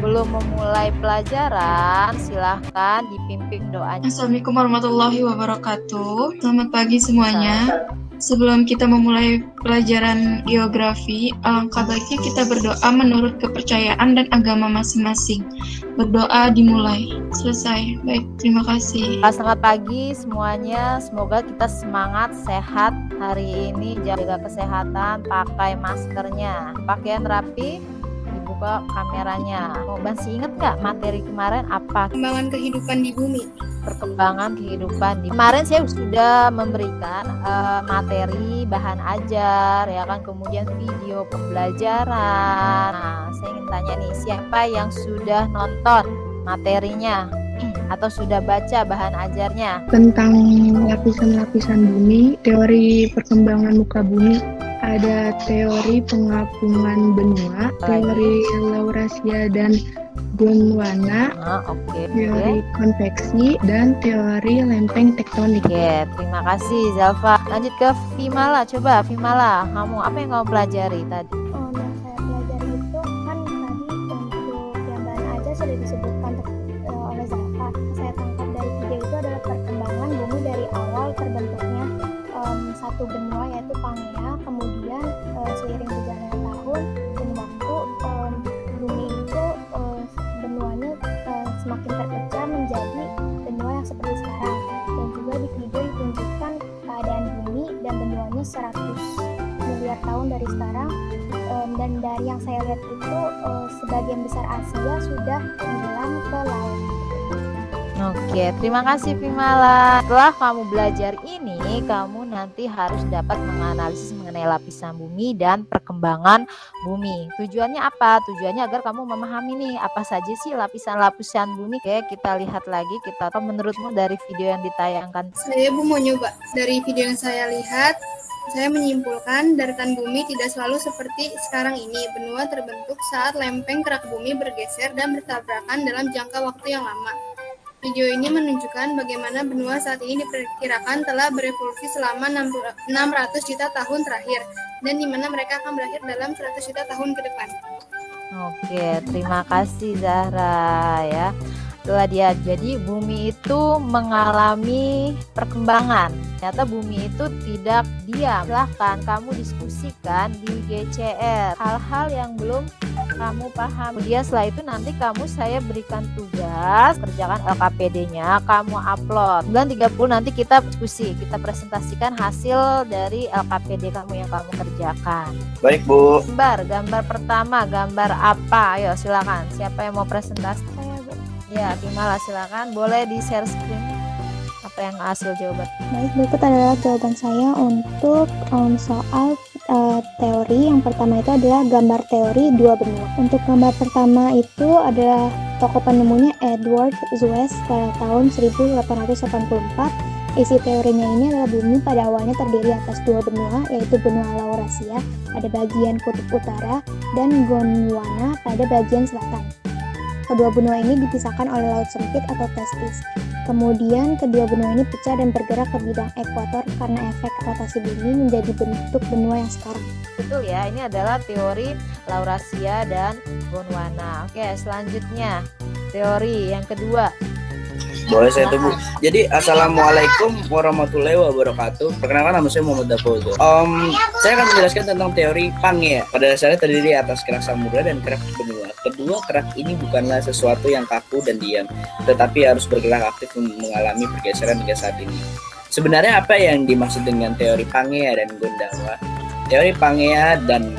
sebelum memulai pelajaran, silahkan dipimpin doanya. Assalamualaikum warahmatullahi wabarakatuh. Selamat pagi semuanya. Sebelum kita memulai pelajaran geografi, alangkah baiknya kita berdoa menurut kepercayaan dan agama masing-masing. Berdoa dimulai. Selesai. Baik, terima kasih. Selamat pagi semuanya. Semoga kita semangat, sehat hari ini. Jaga kesehatan, pakai maskernya, pakaian rapi, dibuka kameranya. Masih ingat nggak materi kemarin apa? Perkembangan kehidupan di bumi. Perkembangan kehidupan kemarin saya sudah memberikan materi bahan ajar ya kan, kemudian video pembelajaran. Nah, saya ingin tanya nih, siapa yang sudah nonton materinya atau sudah baca bahan ajarnya? Tentang lapisan-lapisan bumi, teori perkembangan muka bumi, ada teori pengapungan benua, teori Laurasia dan Gondwana, teori konveksi, dan teori lempeng tektonik. Oke, terima kasih Zalfa. Lanjut ke Vimala. Coba Vimala, kamu apa yang kamu pelajari tadi? Yang saya pelajari itu kan tadi untuk yang bahan aja sudah disebutkan oleh Zalfa. Saya tangkap dari video itu adalah perkembangan bumi dari awal terbentuknya satu benua yaitu Pangea, kemudian seiring berjalannya tahun dan waktu bumi itu benuanya semakin terpecah menjadi benua yang seperti sekarang. Dan juga di video ditunjukkan keadaan bumi dan benuanya 100 miliar tahun dari sekarang. Dan dari yang saya lihat itu sebagian besar Asia sudah tenggelam ke laut. Oke, terima kasih Vimala. Setelah kamu belajar ini, kamu nanti harus dapat menganalisis mengenai lapisan bumi dan perkembangan bumi. Tujuannya apa? Tujuannya agar kamu memahami nih apa saja sih lapisan-lapisan bumi. Oke, kita lihat lagi. Apa menurutmu dari video yang ditayangkan? Saya mau nyoba. Dari video yang saya lihat, saya menyimpulkan daratan bumi tidak selalu seperti sekarang ini. Benua terbentuk saat lempeng kerak bumi bergeser dan bertabrakan dalam jangka waktu yang lama. Video ini menunjukkan bagaimana benua saat ini diperkirakan telah berevolusi selama 600 juta tahun terakhir, dan di mana mereka akan berakhir dalam 100 juta tahun ke depan. Oke, terima kasih Zahra ya. Setelah dia jadi bumi itu mengalami perkembangan. Ternyata bumi itu tidak diam. Silahkan kamu diskusikan di GCR hal-hal yang belum kamu paham. Kemudian setelah itu nanti saya berikan tugas, kerjakan LKPD-nya, kamu upload. Bulan 30 nanti kita diskusi, kita presentasikan hasil dari LKPD kamu yang kamu kerjakan. Baik Bu. Gambar pertama, gambar apa? Ayo silakan. Siapa yang mau presentasi? Saya, Bu. Ya, Vimala silakan. Boleh di share screen apa yang hasil jawaban. Baik, berikut adalah jawaban saya untuk soal teori. Yang pertama itu adalah gambar teori dua benua. Untuk gambar pertama itu adalah tokoh penemunya Edward Suez pada tahun 1884. Isi teorinya ini adalah bumi pada awalnya terdiri atas dua benua, yaitu benua Laurasia pada bagian kutub utara dan Gondwana pada bagian selatan. Kedua benua ini dipisahkan oleh laut sempit atau testis. Kemudian kedua benua ini pecah dan bergerak ke bidang ekuator karena efek rotasi bumi menjadi bentuk benua yang sekarang. Betul ya, ini adalah teori Laurasia dan Gondwana. Oke, selanjutnya teori yang kedua. Boleh saya tunggu. Jadi assalamualaikum warahmatullahi wabarakatuh. Perkenalkan nama saya Muhammad Dafozo. Saya akan menjelaskan tentang teori Pangea. Pada dasarnya terdiri atas kerak samudra dan kerak benua. Kedua kerak ini bukanlah sesuatu yang kaku dan diam, tetapi harus bergerak aktif mengalami pergeseran hingga saat ini. Sebenarnya apa yang dimaksud dengan teori Pangea dan Gondwana? Teori Pangea dan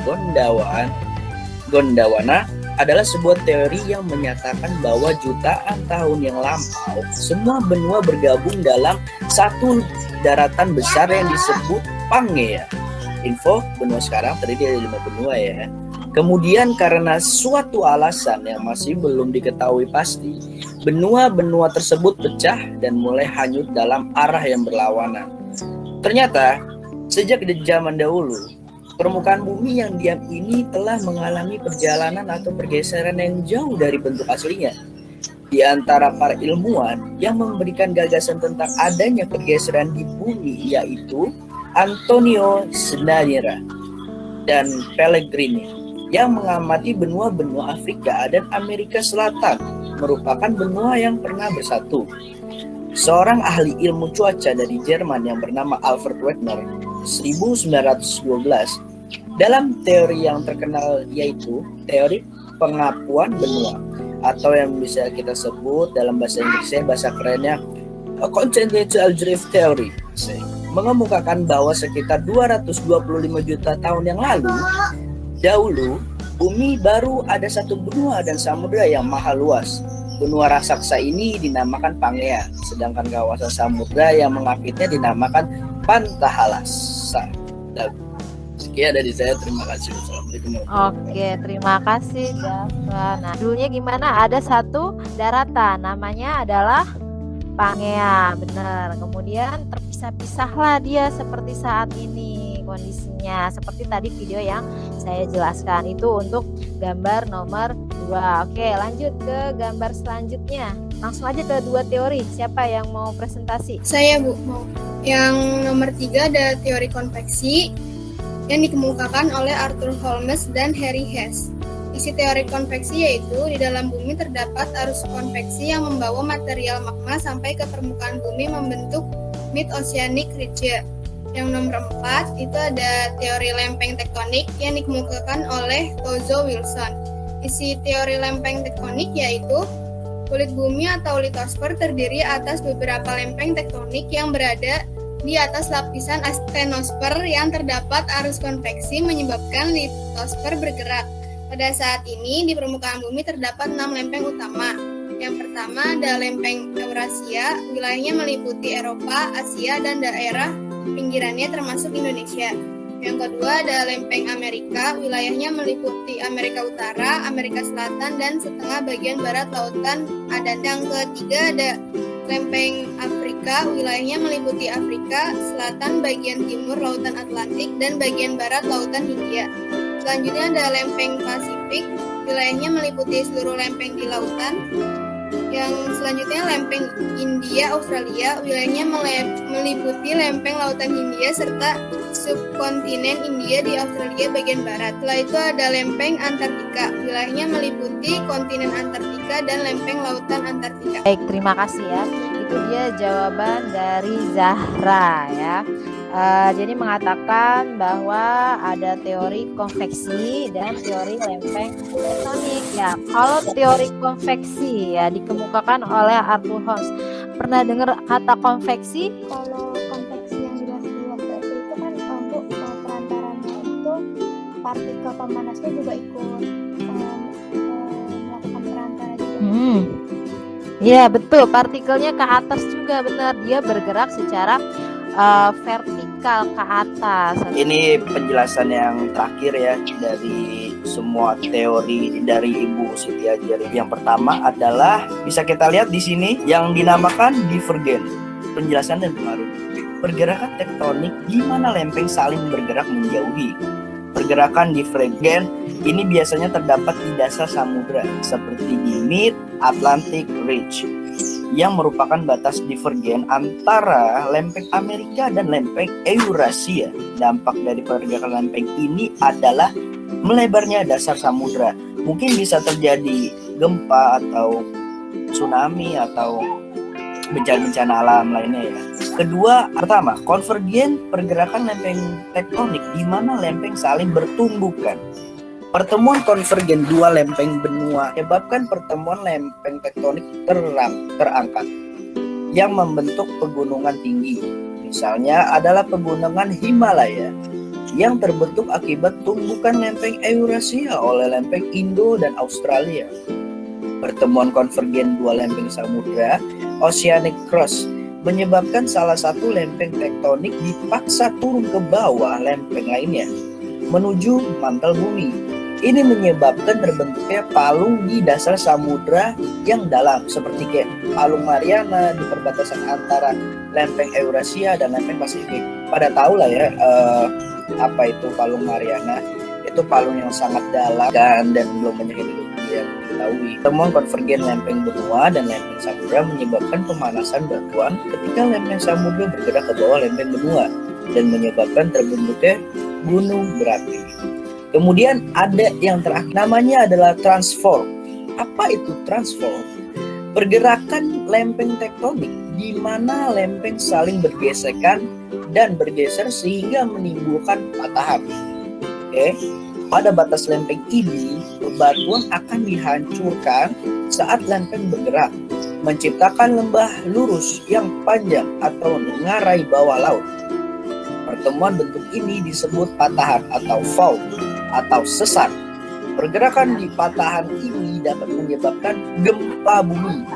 Gondwana adalah sebuah teori yang menyatakan bahwa jutaan tahun yang lampau semua benua bergabung dalam satu daratan besar yang disebut Pangea. Info, benua sekarang terdiri dari 5 benua ya. Kemudian karena suatu alasan yang masih belum diketahui pasti, benua-benua tersebut pecah dan mulai hanyut dalam arah yang berlawanan. Ternyata sejak zaman dahulu, permukaan bumi yang diam ini telah mengalami perjalanan atau pergeseran yang jauh dari bentuk aslinya. Di antara para ilmuwan yang memberikan gagasan tentang adanya pergeseran di bumi yaitu Antonio Sinaira dan Pellegrini yang mengamati benua-benua Afrika dan Amerika Selatan, merupakan benua yang pernah bersatu. Seorang ahli ilmu cuaca dari Jerman yang bernama Alfred Wegener 1912 dalam teori yang terkenal yaitu teori pengapuan benua, atau yang bisa kita sebut dalam bahasa Inggrisnya, bahasa kerennya Continental Drift Theory, mengemukakan bahwa sekitar 225 juta tahun yang dahulu bumi baru ada satu benua dan samudra yang maha luas. Benua raksasa ini dinamakan Pangea, sedangkan kawasan samudra yang mengapitnya dinamakan Pantahalasa. Sekian dari saya, terima kasih. Assalamualaikum. Oke, terima kasih Dava. Nah, dulunya gimana? Ada satu daratan, namanya adalah Pangea, benar. Kemudian terpisah-pisahlah dia seperti saat ini kondisinya. Seperti tadi video yang saya jelaskan itu untuk gambar nomor 2. Oke, lanjut ke gambar selanjutnya. Langsung aja ke 2 teori. Siapa yang mau presentasi? Saya Bu mau. Yang nomor 3 ada teori konveksi yang dikemukakan oleh Arthur Holmes dan Harry Hess. Isi teori konveksi yaitu di dalam bumi terdapat arus konveksi yang membawa material magma sampai ke permukaan bumi membentuk mid-oceanic ridge. Yang nomor 4 itu ada teori lempeng tektonik yang dikemukakan oleh Tozo Wilson. Isi teori lempeng tektonik yaitu kulit bumi atau litosfer terdiri atas beberapa lempeng tektonik yang berada di atas lapisan astenosfer yang terdapat arus konveksi menyebabkan litosfer bergerak. Pada saat ini di permukaan bumi terdapat 6 lempeng utama. Yang pertama ada lempeng Eurasia, wilayahnya meliputi Eropa, Asia, dan daerah pinggirannya termasuk Indonesia. Yang kedua ada lempeng Amerika, wilayahnya meliputi Amerika Utara, Amerika Selatan, dan setengah bagian barat lautan Adan. Yang ketiga ada lempeng Afrika, wilayahnya meliputi Afrika Selatan, bagian timur lautan Atlantik, dan bagian barat lautan Hindia. Selanjutnya ada lempeng Pasifik, wilayahnya meliputi seluruh lempeng di lautan. Yang selanjutnya lempeng India Australia, wilayahnya meliputi lempeng lautan Hindia serta subkontinen India di Australia bagian barat. Setelah itu ada lempeng Antartika, wilayahnya meliputi kontinen Antartika dan lempeng lautan Antartika. Baik, terima kasih ya. Itu dia jawaban dari Zahra ya. Jadi mengatakan bahwa ada teori konveksi dan teori lempeng tektonik ya. Kalau teori konveksi ya dikemukakan oleh Arthur Holmes. Pernah dengar kata konveksi? Kalau konveksi yang jelas di waktu itu kan untuk perantaranya itu partikel pemanasnya juga ikut melakukan perantara juga. Ya betul, partikelnya ke atas juga benar. Dia bergerak secara vertikal ke atas. Ini penjelasan yang terakhir ya dari semua teori dari Ibu Siti Ajari. Yang pertama adalah bisa kita lihat di sini yang dinamakan divergen. Penjelasan dan pengaruh. Pergerakan tektonik di mana lempeng saling bergerak menjauhi. Pergerakan divergen ini biasanya terdapat di dasar samudra seperti di Mid-Atlantic Ridge yang merupakan batas divergen antara lempeng Amerika dan lempeng Eurasia. Dampak dari pergerakan lempeng ini adalah melebarnya dasar samudra. Mungkin bisa terjadi gempa atau tsunami atau bencana-bencana alam lainnya ya. Kedua, pertama, konvergen pergerakan lempeng tektonik di mana lempeng saling bertumbukan. Pertemuan konvergen dua lempeng benua menyebabkan pertemuan lempeng tektonik terangkat yang membentuk pegunungan tinggi. Misalnya adalah pegunungan Himalaya yang terbentuk akibat tumbukan lempeng Eurasia oleh lempeng Indo dan Australia. Pertemuan konvergen dua lempeng samudra, Oceanic Cross, menyebabkan salah satu lempeng tektonik dipaksa turun ke bawah lempeng lainnya menuju mantel bumi. Ini menyebabkan terbentuknya palung di dasar samudra yang dalam seperti kayak palung Mariana di perbatasan antara lempeng Eurasia dan lempeng Pasifik. Pada tahu lah ya apa itu palung Mariana. Itu palung yang sangat dalam dan belum banyak yang diketahui. Temuan konvergen lempeng benua dan lempeng samudra menyebabkan pemanasan batuan ketika lempeng samudra bergerak ke bawah lempeng benua dan menyebabkan terbentuknya gunung berapi. Kemudian ada yang terakhir, namanya adalah transform. Apa itu transform? Pergerakan lempeng tektonik di mana lempeng saling bergesekan dan bergeser sehingga menimbulkan patahan. Oke. Pada batas lempeng ini, bebatuan akan dihancurkan saat lempeng bergerak, menciptakan lembah lurus yang panjang atau mengarai bawah laut. Pertemuan bentuk ini disebut patahan atau fault atau sesar. Pergerakan di patahan ini dapat menyebabkan gempa bumi.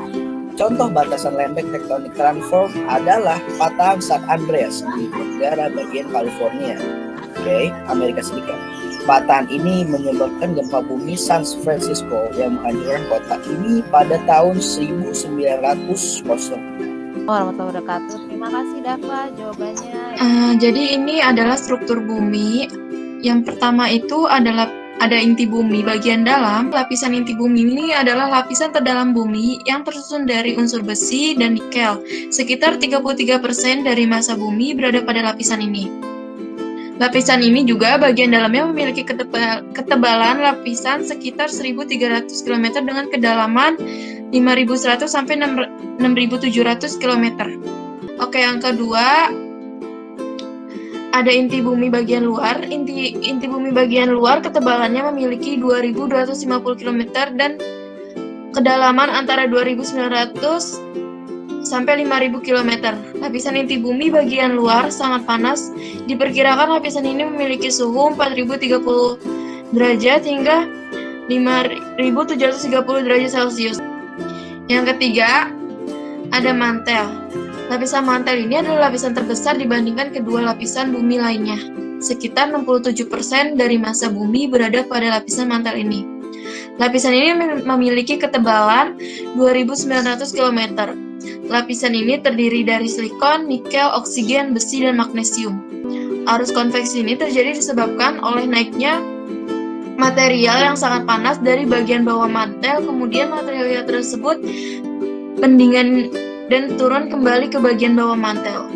Contoh batasan lempeng tektonik transform adalah patahan San Andreas di negara bagian California, Amerika Serikat. Patahan ini menyebabkan gempa bumi San Francisco yang menghancurkan kota ini pada tahun 1900. Warahmatullahi wabarakatuh. Terima kasih Dava jawabannya. Jadi ini adalah struktur bumi. Yang pertama itu adalah ada inti bumi bagian dalam. Lapisan inti bumi ini adalah lapisan terdalam bumi yang tersusun dari unsur besi dan nikel. Sekitar 33% dari massa bumi berada pada lapisan ini. Lapisan ini juga bagian dalamnya memiliki ketebalan lapisan sekitar 1.300 km dengan kedalaman 5.100 sampai 6.700 km. Oke, yang kedua ada inti bumi bagian luar. Inti bumi bagian luar ketebalannya memiliki 2.250 km dan kedalaman antara 2.900 sampai 5.000 km. Lapisan inti bumi bagian luar sangat panas. Diperkirakan lapisan ini memiliki suhu 4.030 derajat hingga 5.730 derajat Celcius. Yang ketiga, ada mantel. Lapisan mantel ini adalah lapisan terbesar dibandingkan kedua lapisan bumi lainnya. Sekitar 67% dari massa bumi berada pada lapisan mantel ini. Lapisan ini memiliki ketebalan 2.900 km. Lapisan ini terdiri dari silikon, nikel, oksigen, besi, dan magnesium. Arus konveksi ini terjadi disebabkan oleh naiknya material yang sangat panas dari bagian bawah mantel, kemudian material tersebut pendingan dan turun kembali ke bagian bawah mantel.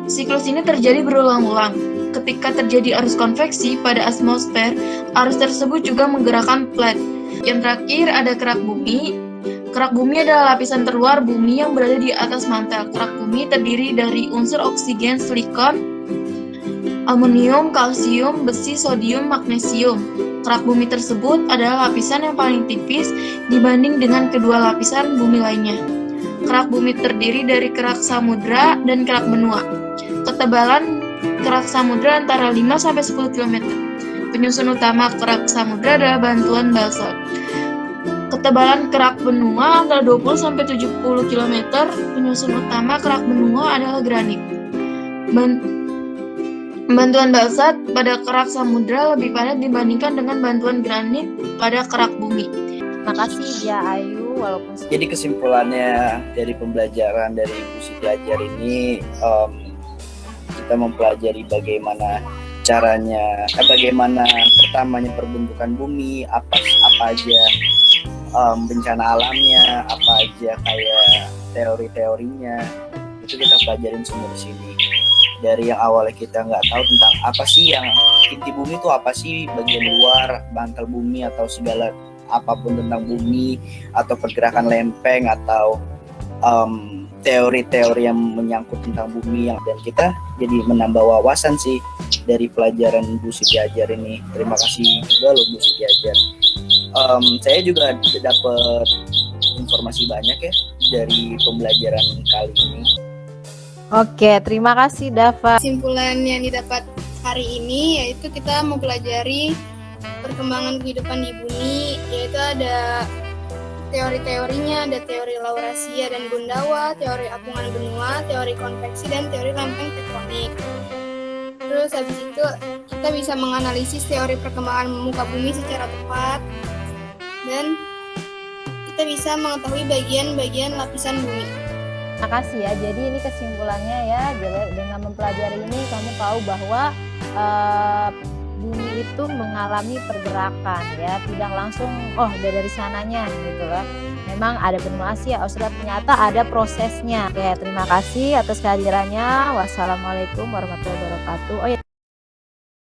Siklus ini terjadi berulang-ulang. Ketika terjadi arus konveksi pada atmosfer, arus tersebut juga menggerakkan plate. Yang terakhir ada kerak bumi. Kerak bumi adalah lapisan terluar bumi yang berada di atas mantel. Kerak bumi terdiri dari unsur oksigen, silikon, aluminium, kalsium, besi, sodium, magnesium. Kerak bumi tersebut adalah lapisan yang paling tipis dibanding dengan kedua lapisan bumi lainnya. Kerak bumi terdiri dari kerak samudra dan kerak benua. Ketebalan kerak samudra antara 5-10 km. Penyusun utama kerak samudra adalah bantuan basalt. Ketebalan kerak benua antara 20-70 km. Penyusun utama kerak benua adalah granit. Bantuan basalt pada kerak samudra lebih padat dibandingkan dengan bantuan granit pada kerak bumi. Terima kasih ya Ayu. Walaupun Jadi kesimpulannya dari pembelajaran dari Ibu Siti Ajar ini, kita mempelajari bagaimana caranya, bagaimana pertamanya perbentukan bumi, apa aja bencana alamnya, apa aja kayak teori-teorinya, itu kita pelajarin semua di sini. Dari yang awalnya kita nggak tahu tentang apa sih yang inti bumi itu apa sih, bagian luar, mantel bumi atau segala apapun tentang bumi atau pergerakan lempeng atau teori-teori yang menyangkut tentang bumi, dan kita jadi menambah wawasan sih dari pelajaran Bu Siti Ajar ini. Terima kasih juga loh Bu Siti Ajar. Saya juga dapat informasi banyak ya dari pembelajaran kali ini. Oke, terima kasih Dava. Kesimpulan yang didapat hari ini yaitu kita mempelajari perkembangan kehidupan di bumi, yaitu ada teori-teorinya, ada teori Laurasia dan Gundawa, teori apungan benua, teori konveksi, dan teori lempeng tektonik. Terus habis itu kita bisa menganalisis teori perkembangan muka bumi secara tepat, dan kita bisa mengetahui bagian-bagian lapisan bumi. Terima kasih ya. Jadi ini kesimpulannya ya. Jadi dengan mempelajari ini kamu tahu bahwa bumi itu mengalami pergerakan ya, tidak langsung udah dari sananya gitu lah. Memang ada benua Asia, Australia, ternyata ada prosesnya. Oke, terima kasih atas kehadirannya. Wassalamualaikum warahmatullahi wabarakatuh.